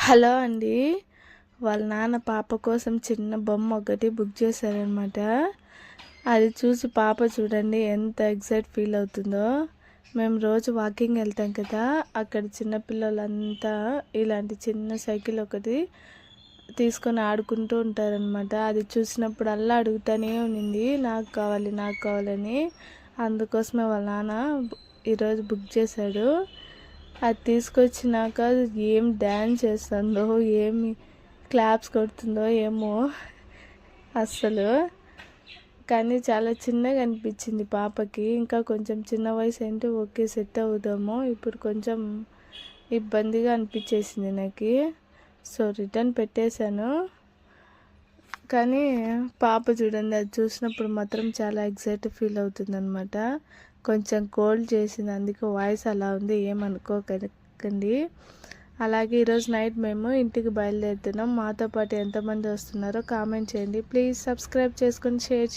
Hello అండి. వాళ్ళ నాన్న పాప కోసం చిన్న బొమ్మ ఒకటి బుక్ చేశారనమాట. అది చూసి పాప చూడండి ఎంత ఎక్సైట్ ఫీల్ అవుతుందో. మేము రోజు వాకింగ్ వెళ్తాం కదా, అక్కడ చిన్నపిల్లలంతా ఇలాంటి చిన్న సైకిల్ ఒకటి తీసుకొని ఆడుకుంటూ ఉంటారనమాట. అది చూసినప్పుడల్లా అడుగుతూనే ఉన్నింది, నాకు కావాలి నాకు కావాలని. అందుకోసమే వాళ్ళ నాన్న ఈరోజు బుక్ చేశాడు. అది తీసుకొచ్చినాక ఏం డ్యాన్స్ చేస్తుందో, ఏమి క్లాప్స్ కొడుతుందో ఏమో అస్సలు. కానీ చాలా చిన్నగా అనిపించింది పాపకి. ఇంకా కొంచెం చిన్న వయసు అంటే ఓకే సెట్ అవుదాము, ఇప్పుడు కొంచెం ఇబ్బందిగా అనిపించేసింది నాకు. సో రిటర్న్ పెట్టేశాను. కానీ పాప చూడండి, అది చూసినప్పుడు మాత్రం చాలా ఎక్సైట్ ఫీల్ అవుతుందన్నమాట. కొంచెం కోల్డ్ చేసింది, అందుకే వాయిస్ అలా ఉంది, ఏమనుకోకండి. అలాగే ఈరోజు నైట్ మేము ఇంటికి బయలుదేరుతున్నాం. మాతో పాటు ఎంతమంది వస్తున్నారో కామెంట్ చేయండి. ప్లీజ్ సబ్స్క్రైబ్ చేసుకొని షేర్